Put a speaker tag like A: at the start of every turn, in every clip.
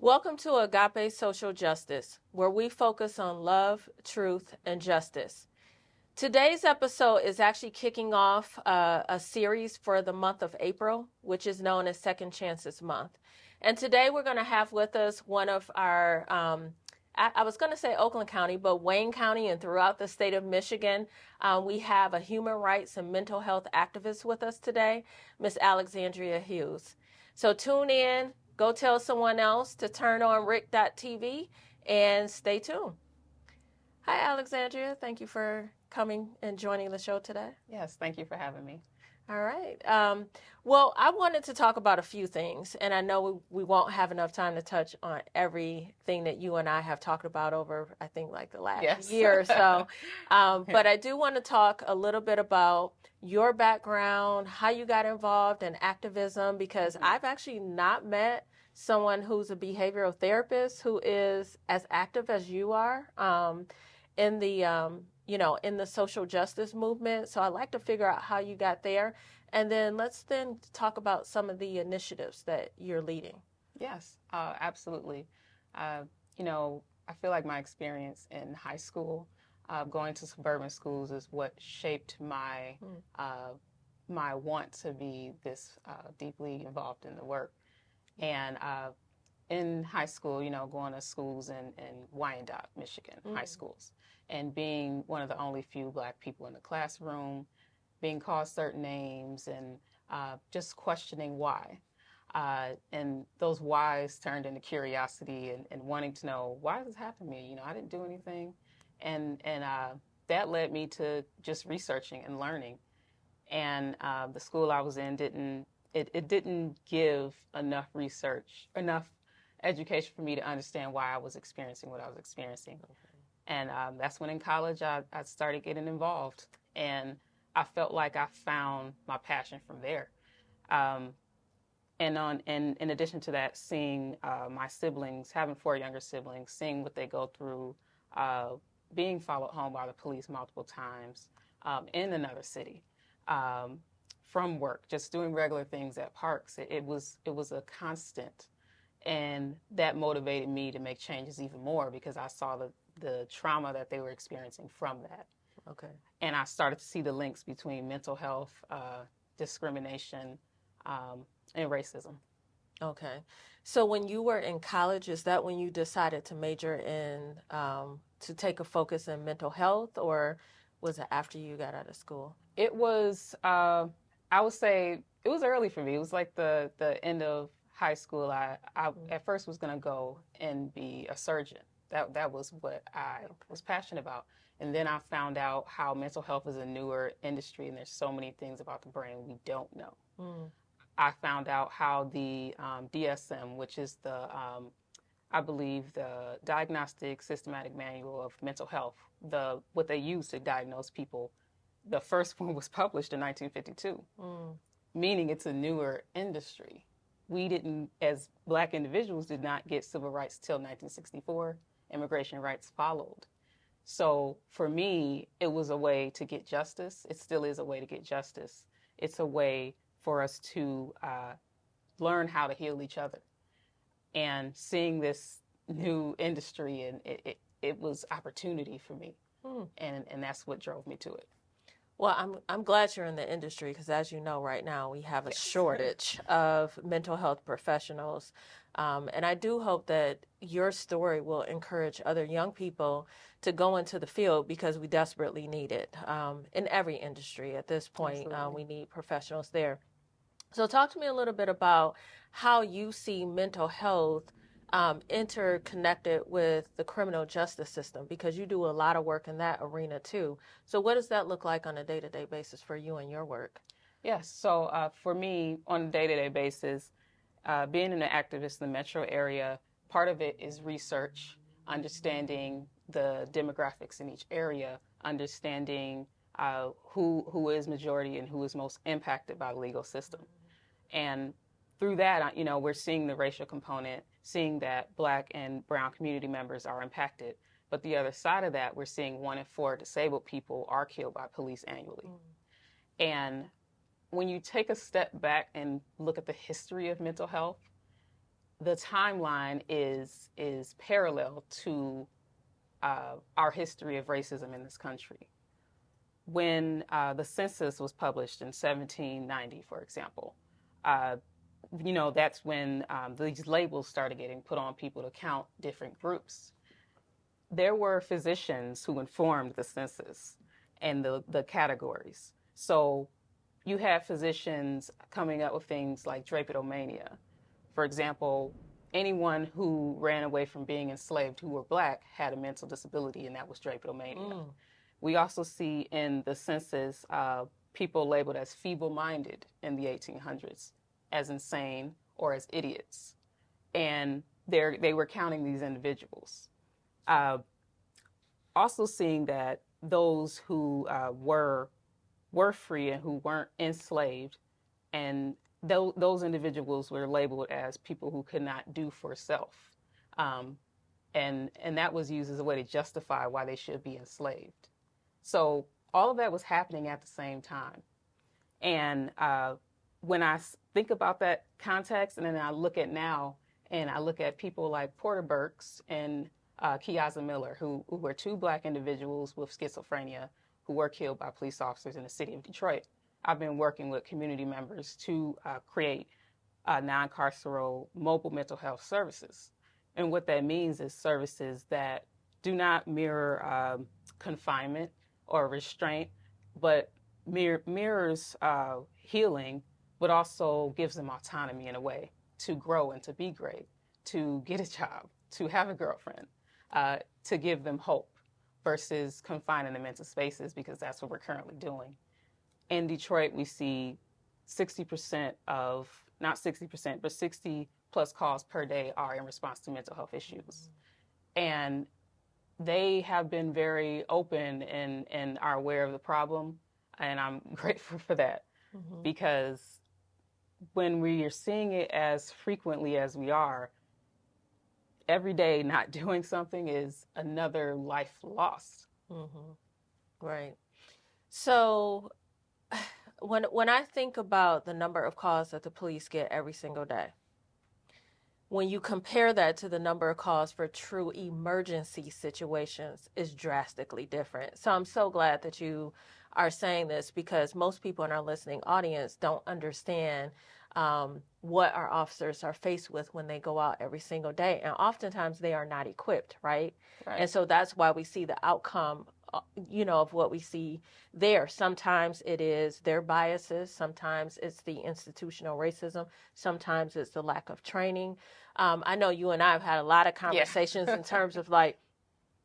A: Welcome to AGAPE Social Justice, where we focus on love, truth, and justice. Today's episode is actually kicking off a series for the month of April, which is known as Second Chances Month. And today we're going to have with us one of our, I was going to say Oakland County, but Wayne County and throughout the state of Michigan, we have a human rights and mental health activist with us today, Miss Alexandria Hughes. So tune in, go tell someone else to turn on rick.tv, and stay tuned. Hi, Alexandria. Thank you for coming and joining the show today.
B: Yes, thank you for having me.
A: All right. Well, I wanted to talk about a few things, and I know we won't have enough time to touch on everything that you and I have talked about over, I think, like the last year or so. But I do want to talk a little bit about your background, how you got involved in activism, because I've actually not met someone who's a behavioral therapist who is as active as you are in the in the social justice movement. So I'd like to figure out how you got there. And then let's then talk about some of the initiatives that you're leading.
B: Yes, absolutely. I feel like my experience in high school, going to suburban schools, is what shaped my my want to be this deeply involved in the work. And in high school, going to schools in Wyandotte, Michigan, high schools, and being one of the only few Black people in the classroom, being called certain names, and just questioning why. And those whys turned into curiosity and wanting to know, why does this happen to me? I didn't do anything. And that led me to just researching and learning. And the school I was in didn't give enough research, enough education for me to understand why I was experiencing what I was experiencing. Okay. And that's when in college I started getting involved. And I felt like I found my passion from there. And in addition to that, seeing my siblings, having 4 younger siblings, seeing what they go through, being followed home by the police multiple times in another city, from work, just doing regular things at parks. It was a constant. And that motivated me to make changes even more because I saw the trauma that they were experiencing from that.
A: Okay.
B: And I started to see the links between mental health, discrimination, and racism.
A: Okay. So when you were in college, is that when you decided to major in, to take a focus in mental health, or was it after you got out of school?
B: It was, I would say, it was early for me. It was like the end of high school. I at first was going to go and be a surgeon. That was what I was passionate about. And then I found out how mental health is a newer industry and there's so many things about the brain we don't know. I found out how the DSM, which is I believe the Diagnostic Systematic Manual of Mental Health, what they use to diagnose people, the first one was published in 1952, meaning it's a newer industry. We didn't, as Black individuals, did not get civil rights till 1964. Immigration rights followed. So for me, it was a way to get justice. It still is a way to get justice. It's a way for us to learn how to heal each other. And seeing this new industry, and it was opportunity for me. And that's what drove me to it.
A: Well, I'm glad you're in the industry because, as you know, right now we have a shortage of mental health professionals. And I do hope that your story will encourage other young people to go into the field because we desperately need it in every industry at this point. We need professionals there. So talk to me a little bit about how you see mental health interconnected with the criminal justice system, because you do a lot of work in that arena too. So what does that look like on a day-to-day basis for you and your work?
B: Yes. So for me, on a day-to-day basis, being an activist in the metro area, part of it is research, understanding the demographics in each area, understanding who is majority and who is most impacted by the legal system. And through that, we're seeing the racial component, seeing that Black and brown community members are impacted. But the other side of that, we're seeing 1 in 4 disabled people are killed by police annually. And when you take a step back and look at the history of mental health, the timeline is parallel to our history of racism in this country. When the census was published in 1790, for example, that's when these labels started getting put on people to count different groups. There were physicians who informed the census and the categories. So you had physicians coming up with things like drapetomania. For example, anyone who ran away from being enslaved who were Black had a mental disability, and that was drapetomania. We also see in the census people labeled as feeble-minded in the 1800s, as insane or as idiots. And they were counting these individuals. Also seeing that those who were free and who weren't enslaved, and those individuals were labeled as people who could not do for self. And that was used as a way to justify why they should be enslaved. So all of that was happening at the same time. And when I think about that context, and then I look at now, and I look at people like Porter Burks and Kiaza Miller, who were two Black individuals with schizophrenia who were killed by police officers in the city of Detroit. I've been working with community members to create non-carceral mobile mental health services. And what that means is services that do not mirror confinement or restraint, but mirrors healing, but also gives them autonomy in a way to grow and to be great, to get a job, to have a girlfriend, to give them hope versus confining them into spaces, because that's what we're currently doing. In Detroit, we see 60% of, not 60%, but 60 plus calls per day are in response to mental health issues. And they have been very open and are aware of the problem. And I'm grateful for that, because when we are seeing it as frequently as we are, every day not doing something is another life lost.
A: Right. So when I think about the number of calls that the police get every single day, when you compare that to the number of calls for true emergency situations, is drastically different. So I'm so glad that you are saying this, because most people in our listening audience don't understand what our officers are faced with when they go out every single day. And oftentimes they are not equipped, right? And so that's why we see the outcome, of what we see there. Sometimes it is their biases. Sometimes it's the institutional racism. Sometimes it's the lack of training. I know you and I have had a lot of conversations in terms of like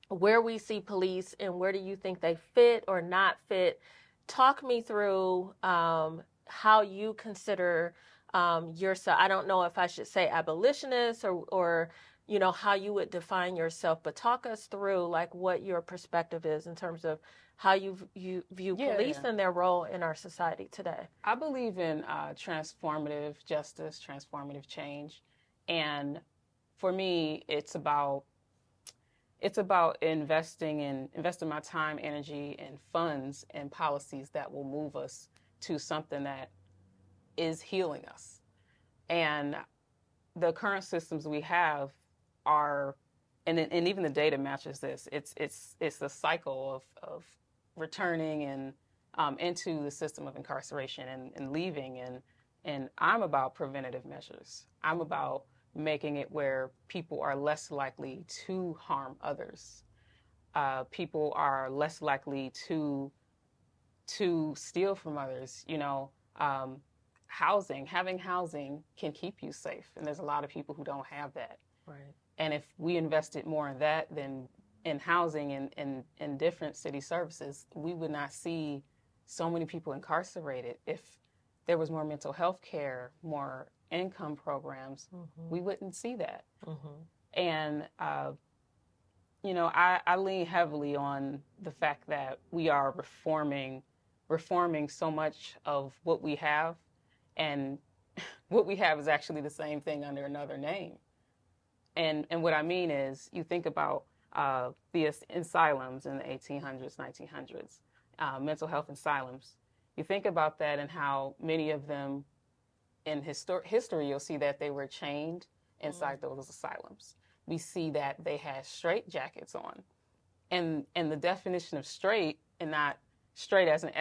A: where we see police and where do you think they fit or not fit. Talk me through how you consider yourself. I don't know if I should say abolitionist or how you would define yourself, but talk us through like what your perspective is in terms of how you view police and their role in our society today.
B: I believe in transformative justice, transformative change. And for me, it's about investing my time, energy, and funds and policies that will move us to something that is healing us. And the current systems we have are, and even the data matches this. It's a cycle of returning and into the system of incarceration and leaving. And I'm about preventative measures. I'm about making it where people are less likely to harm others. People are less likely to steal from others. Having housing can keep you safe, and there's a lot of people who don't have that.
A: Right.
B: And if we invested more in that than in housing and in different city services, we would not see so many people incarcerated. If there was more mental health care, more income programs, we wouldn't see that. And I lean heavily on the fact that we are reforming so much of what we have, and what we have is actually the same thing under another name. And what I mean is, you think about the asylums in the 1800s, 1900s, mental health asylums. You think about that and how many of them in history, you'll see that they were chained inside those asylums. We see that they had straight jackets on. And the definition of straight, and not straight as an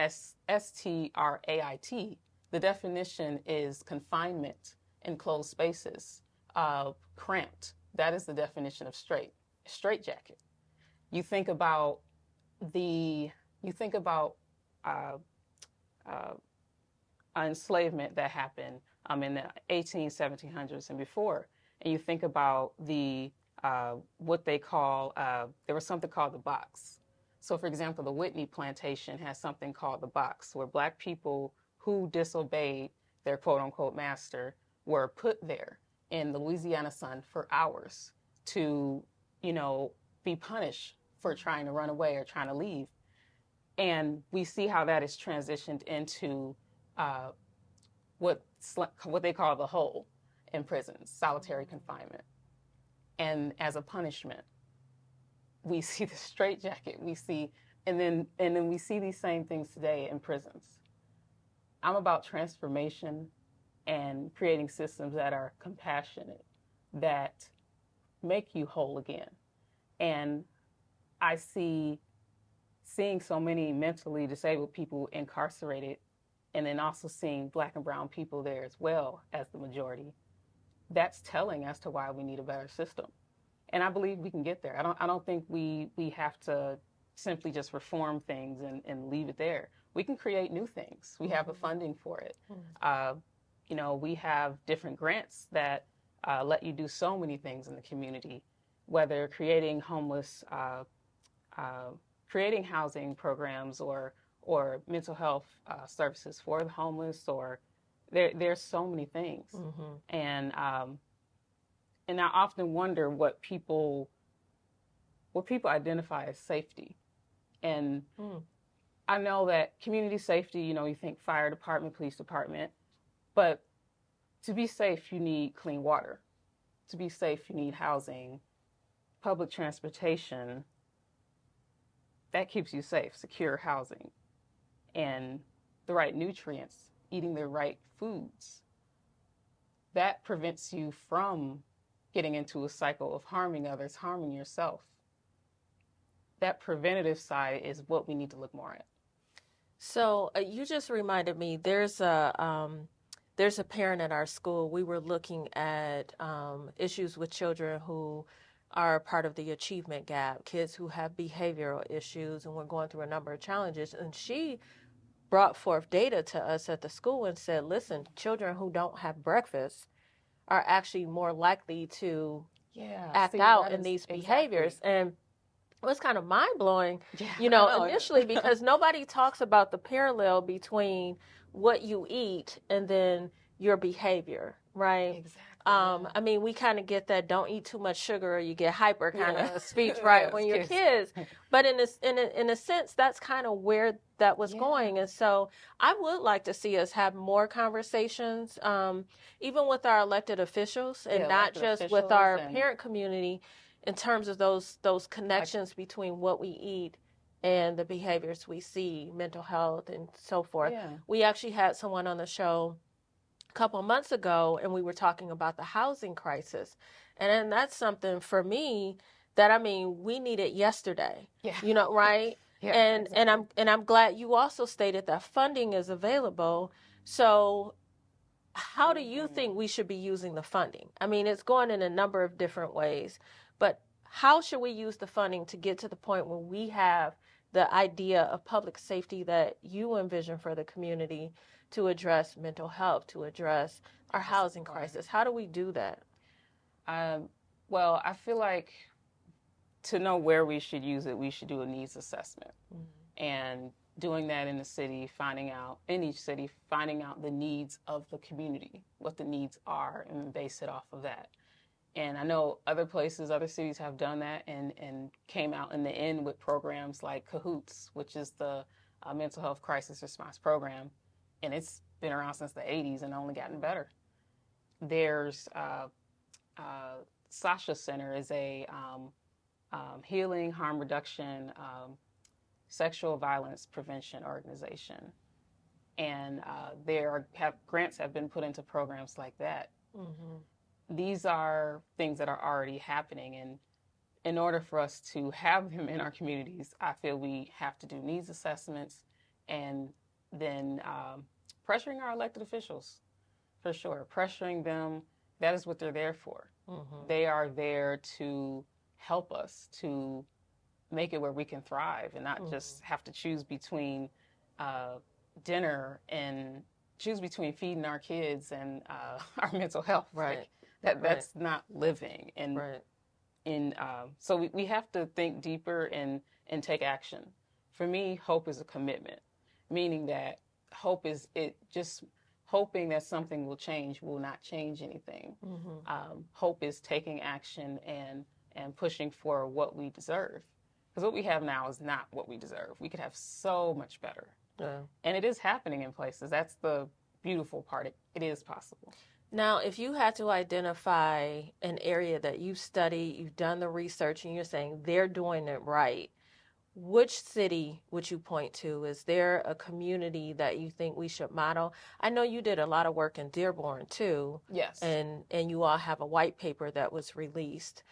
B: S-T-R-A-I-T, the definition is confinement in closed spaces, cramped. That is the definition of straight. Straight jacket. You think about uh, uh, enslavement that happened in the 1700s and before, and you think about the what they call there was something called the box. So, for example, the Whitney plantation has something called the box, where Black people who disobeyed their quote unquote master were put there in the Louisiana sun for hours to, be punished for trying to run away or trying to leave. And we see how that is transitioned into what they call the hole in prisons, solitary confinement. And as a punishment, we see the straitjacket. And then we see these same things today in prisons. I'm about transformation and creating systems that are compassionate, that make you whole again. And I seeing so many mentally disabled people incarcerated, and then also seeing Black and brown people there as well as the majority, that's telling as to why we need a better system. And I believe we can get there. I don't think we have to simply just reform things and leave it there. We can create new things. We have the funding for it. We have different grants that let you do so many things in the community, whether creating creating housing programs or mental health services for the homeless, or there's so many things. And I often wonder what people identify as safety. And I know that community safety, you think fire department, police department, but to be safe, you need clean water. To be safe, you need housing, public transportation. That keeps you safe, secure housing, and the right nutrients, eating the right foods. That prevents you from getting into a cycle of harming others, harming yourself. That preventative side is what we need to look more at.
A: So you just reminded me, there's a parent at our school. We were looking at issues with children who are part of the achievement gap, kids who have behavioral issues, and we're going through a number of challenges. And she brought forth data to us at the school and said, listen, children who don't have breakfast are actually more likely to act out in these behaviors.
B: Exactly.
A: And it was kind of mind-blowing,
B: know.
A: Initially, because nobody talks about the parallel between what you eat and then your behavior, right?
B: Exactly.
A: I mean, we kind of get that don't eat too much sugar or you get hyper kind of speech, right, when you're kids. But in a sense, that's kind of where that was going. And so I would like to see us have more conversations, even with our elected officials, and not just with our parent community, in terms of those connections between what we eat and the behaviors we see, mental health and so forth.
B: Yeah.
A: We actually had someone on the show a couple of months ago, and we were talking about the housing crisis. And then that's something for me that, we need it yesterday.
B: Yeah.
A: Right?
B: Yeah,
A: exactly. And I'm glad you also stated that funding is available. So how do you think we should be using the funding? It's going in a number of different ways, but how should we use the funding to get to the point where we have the idea of public safety that you envision for the community to address mental health, to address our housing crisis? How do we do that?
B: Well, I feel like to know where we should use it, we should do a needs assessment. And doing that in the city, in each city, finding out the needs of the community, what the needs are, and base it off of that. And I know other cities have done that and came out in the end with programs like CAHOOTS, which is the Mental Health Crisis Response Program. And it's been around since the 80s and only gotten better. There's Sasha Center is a healing, harm reduction, sexual violence prevention organization. And grants have been put into programs like that. these are things that are already happening. And in order for us to have them in our communities, I feel we have to do needs assessments and then pressuring our elected officials, for sure. Pressuring them, that is what they're there for. Mm-hmm. They are there to help us to make it where we can thrive and not just have to choose between dinner and choose between feeding our kids and our mental health.
A: Right.
B: Like, that's not living. And so we have to think deeper and take action. For me, hope is a commitment, meaning that hope is just hoping that something will change will not change anything. Mm-hmm. Hope is taking action and pushing for what we deserve. Because what we have now is not what we deserve. We could have so much better. Yeah. And it is happening in places. That's the beautiful part. It is possible.
A: Now, if you had to identify an area that you've studied, you've done the research, and you're saying they're doing it right, which city would you point to? Is there a community that you think we should model? I know you did a lot of work in Dearborn, too.
B: Yes.
A: And you all have a white paper that was released.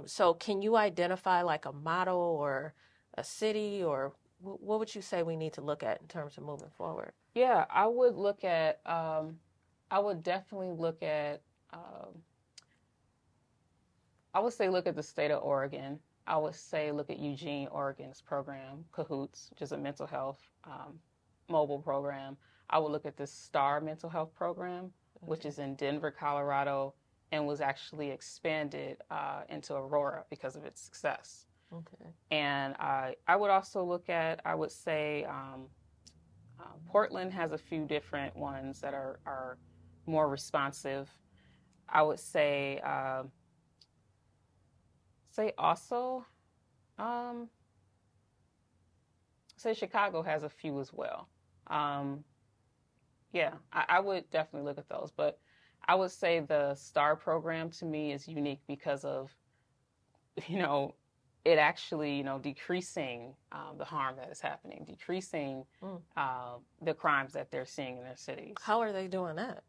A: So can you identify like a model or a city, or what would you say we need to look at in terms of moving forward?
B: Yeah, I would look at, I would definitely look at, I would say look at the state of Oregon. I would say look at Eugene, Oregon's program, CAHOOTS, which is a mental health mobile program. I would look at the STAR mental health program, which is in Denver, Colorado, and was actually expanded into Aurora because of its success. Okay. And I would also look at, I would say, Portland has a few different ones that are more responsive. I would say also, say Chicago has a few as well. Yeah, I would definitely look at those, but I would say the STAR program to me is unique because of, it actually, decreasing the harm that is happening, decreasing the crimes that they're seeing in their cities.
A: How are they doing that?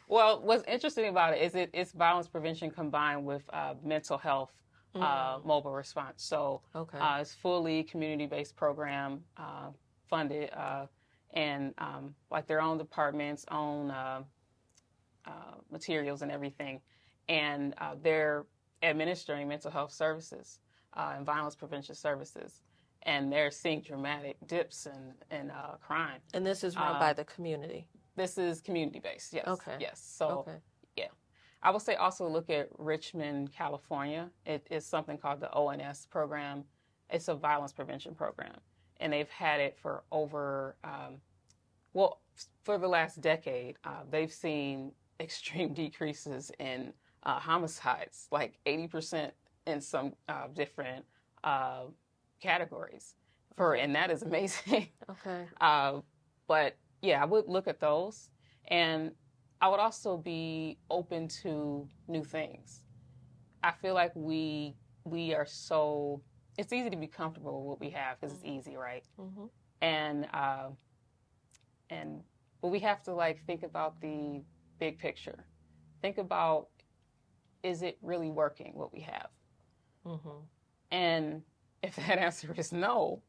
B: Well, what's interesting about it is it's violence prevention combined with mental health mobile response. So it's fully community-based program, funded, and like their own departments, own materials and everything. And they're administering mental health services and violence prevention services. And they're seeing dramatic dips in crime.
A: And this is run by the community?
B: This is community-based, yes.
A: Okay.
B: Yes. So, yeah. I would say also look at Richmond, California. It is something called the ONS program. It's a violence prevention program. And they've had it for over, for the last decade. They've seen extreme decreases in homicides, like 80% in some different categories. And that is amazing. Okay. But yeah, I would look at those, and I would also be open to new things. I feel like we are so, it's easy to be comfortable with what we have because it's easy, right? Mm-hmm. But we have to think about the big picture. Think about, is it really working what we have? Mm-hmm. And if that answer is no,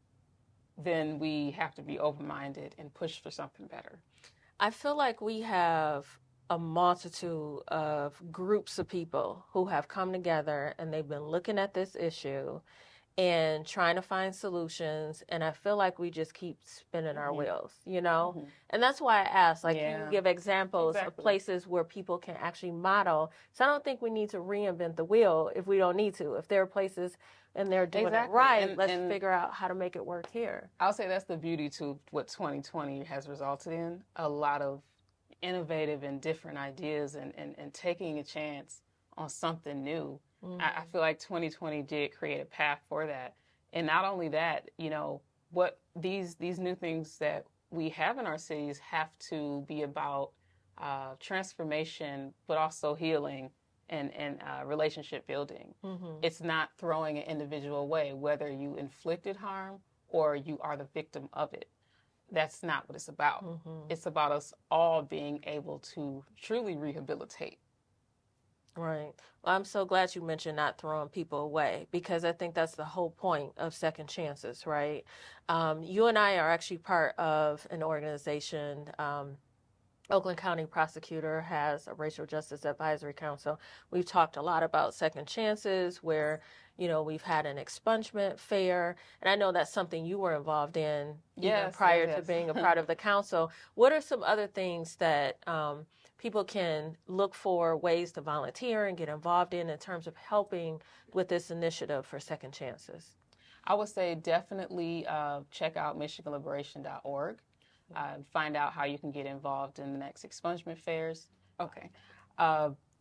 B: then we have to be open-minded and push for something better.
A: I feel like we have a multitude of groups of people who have come together and they've been looking at this issue and trying to find solutions. And I feel like we just keep spinning our wheels, Mm-hmm. And that's why I asked, can you give examples of places where people can actually model? So I don't think we need to reinvent the wheel if we don't need to. If there are places and they're doing it right, let's figure out how to make it work here.
B: I'll say that's the beauty to what 2020 has resulted in. A lot of innovative and different ideas and taking a chance on something new. Mm-hmm. I feel like 2020 did create a path for that. And not only that, what these new things that we have in our cities have to be about transformation, but also healing and relationship building. Mm-hmm. It's not throwing an individual away, whether you inflicted harm or you are the victim of it. that's not what it's about. It's about us all being able to truly rehabilitate.
A: Right. Well, I'm so glad you mentioned not throwing people away, because I think that's the whole point of second chances, right? You and I are actually part of an organization. Oakland County Prosecutor has a Racial Justice Advisory Council. We've talked a lot about second chances, where, we've had an expungement fair. And I know that's something you were involved in even prior to being a part of the council. What are some other things that people can look for, ways to volunteer and get involved in terms of helping with this initiative for second chances?
B: I would say definitely check out MichiganLiberation.org. Find out how you can get involved in the next expungement fairs. Okay.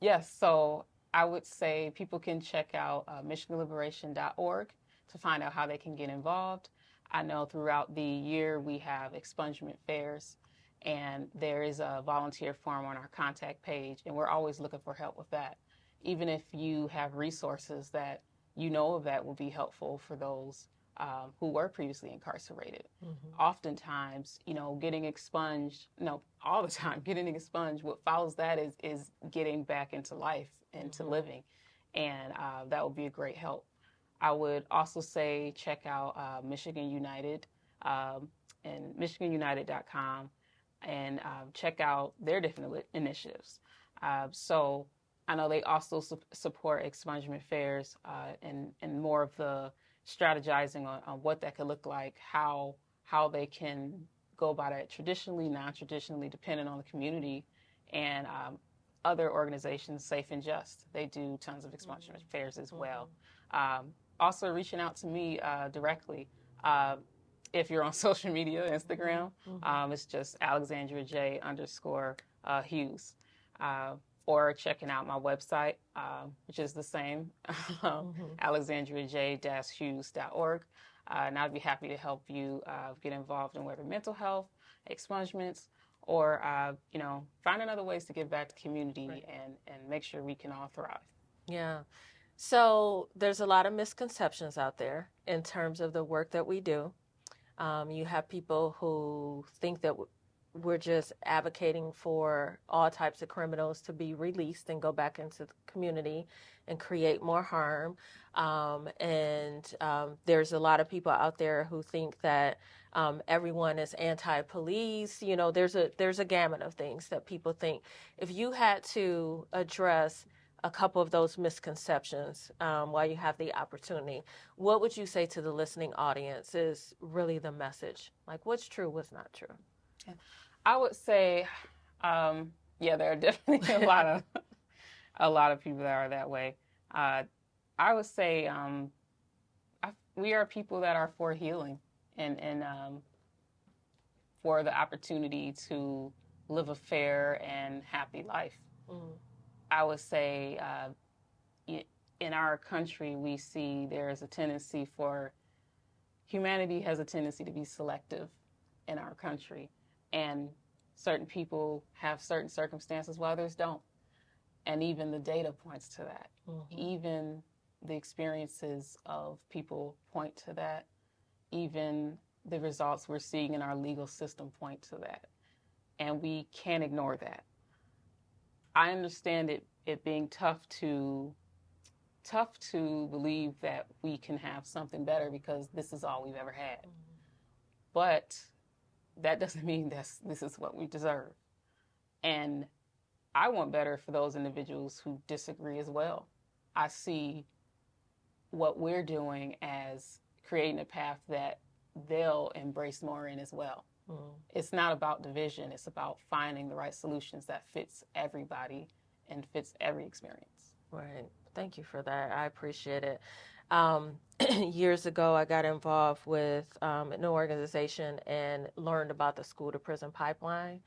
B: Yes, so I would say people can check out MichiganLiberation.org to find out how they can get involved. I know throughout the year we have expungement fairs, and there is a volunteer form on our contact page, and we're always looking for help with that. Even if you have resources that that will be helpful for those who were previously incarcerated. Oftentimes, getting expunged, no, all the time, getting expunged, what follows that is getting back into life, into living. And that would be a great help. I would also say check out Michigan United and MichiganUnited.com and check out their different initiatives. So I know they also support expungement fairs and more of the strategizing on what that could look like, how they can go about it traditionally, non-traditionally, depending on the community, and other organizations, Safe and Just. They do tons of expungement fairs as well. Also reaching out to me directly. If you're on social media, Instagram, it's just Alexandria J _Hughes. Or checking out my website, which is the same, alexandriaj-hughes.org. And I'd be happy to help you get involved in whether mental health, expungements, or, finding other ways to give back to the community and make sure we can all thrive.
A: Yeah. So there's a lot of misconceptions out there in terms of the work that we do. You have people who think that we're just advocating for all types of criminals to be released and go back into the community and create more harm. There's a lot of people out there who think that everyone is anti-police. There's a gamut of things that people think. If you had to address a couple of those misconceptions while you have the opportunity, what would you say to the listening audience is really the message? Like, what's true, what's not true?
B: Yeah. I would say, there are definitely a lot of people that are that way. I would say we are people that are for healing and for the opportunity to live a fair and happy life. I would say in our country, we see there's a tendency humanity has a tendency to be selective in our country. And certain people have certain circumstances while others don't. And even the data points to that. Even the experiences of people point to that. Even the results we're seeing in our legal system point to that. And we can't ignore that. I understand it being tough to believe that we can have something better because this is all we've ever had. But that doesn't mean this is what we deserve. And I want better for those individuals who disagree as well. I see what we're doing as creating a path that they'll embrace more in as well. It's not about division. It's about finding the right solutions that fits everybody and fits every experience.
A: Right. Thank you for that. I appreciate it. Years ago, I got involved with an organization and learned about the school to prison pipeline.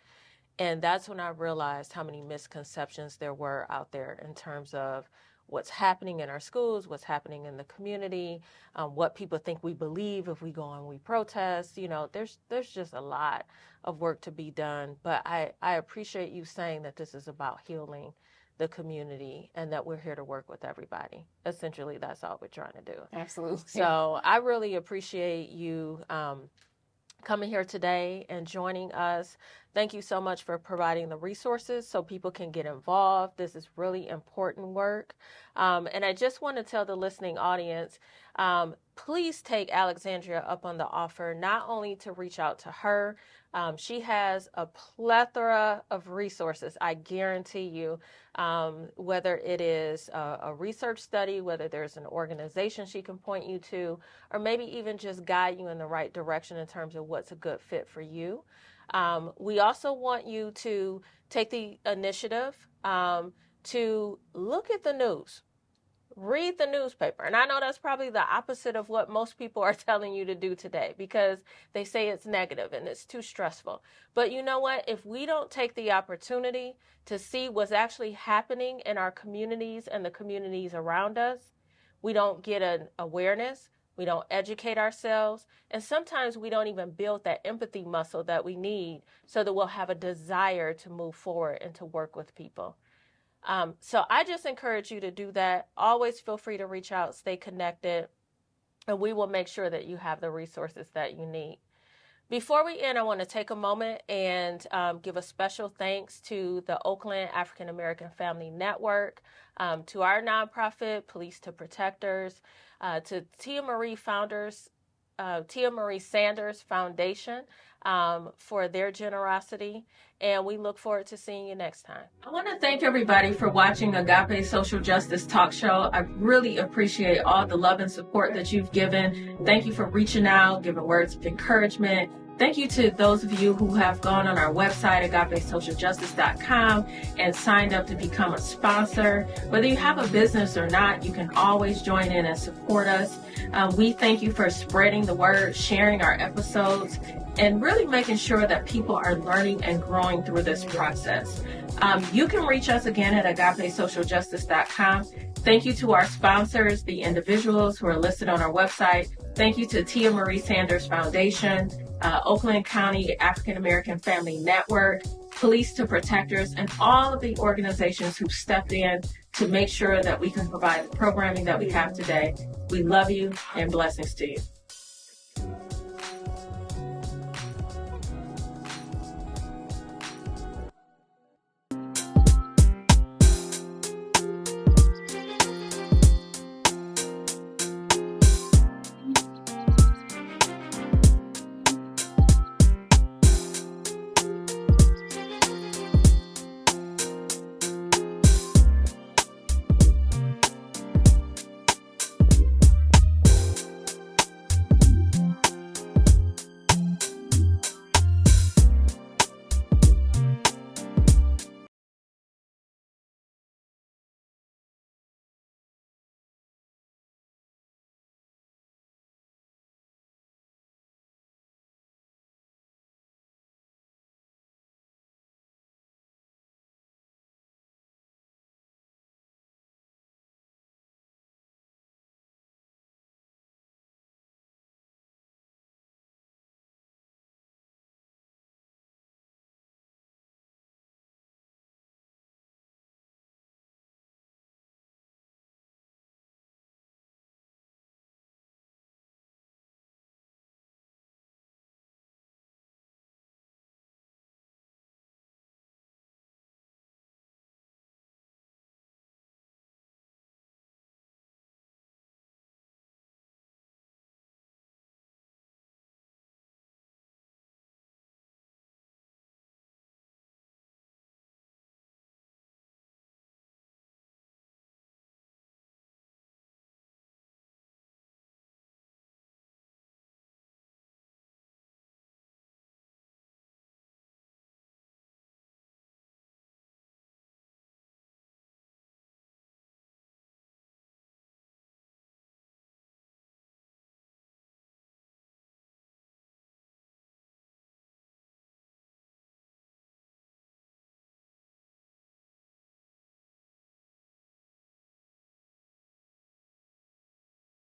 A: And that's when I realized how many misconceptions there were out there in terms of what's happening in our schools, what's happening in the community, what people think we believe if we go and we protest. There's just a lot of work to be done. But I appreciate you saying that this is about healing the community and that we're here to work with everybody. Essentially, that's all we're trying to do.
B: Absolutely.
A: So I really appreciate you coming here today and joining us. Thank you so much for providing the resources so people can get involved. This is really important work. And I just want to tell the listening audience, please take Alexandria up on the offer, not only to reach out to her. She has a plethora of resources, I guarantee you, whether it is a research study, whether there's an organization she can point you to, or maybe even just guide you in the right direction in terms of what's a good fit for you. We also want you to take the initiative to look at the news. Read the newspaper. And I know that's probably the opposite of what most people are telling you to do today, because they say it's negative and it's too stressful. But you know what? If we don't take the opportunity to see what's actually happening in our communities and the communities around us, we don't get an awareness, we don't educate ourselves, and sometimes we don't even build that empathy muscle that we need so that we'll have a desire to move forward and to work with people. So I just encourage you to do that. Always feel free to reach out, stay connected, and we will make sure that you have the resources that you need. Before we end, I want to take a moment and give a special thanks to the Oakland African American Family Network, to our nonprofit, Police to Protectors, to Tia Marie Sanders Foundation for their generosity, and we look forward to seeing you next time. I want to thank everybody for watching Agape Social Justice Talk Show. I really appreciate all the love and support that you've given. Thank you for reaching out, giving words of encouragement. Thank you to those of you who have gone on our website, agapesocialjustice.com, and signed up to become a sponsor. Whether you have a business or not, you can always join in and support us. We thank you for spreading the word, sharing our episodes, and really making sure that people are learning and growing through this process. You can reach us again at agapesocialjustice.com. Thank you to our sponsors, the individuals who are listed on our website. Thank you to Tia Marie Sanders Foundation, Oakland County African American Family Network, Police to Protectors, and all of the organizations who stepped in to make sure that we can provide the programming that we have today. We love you, and blessings to you.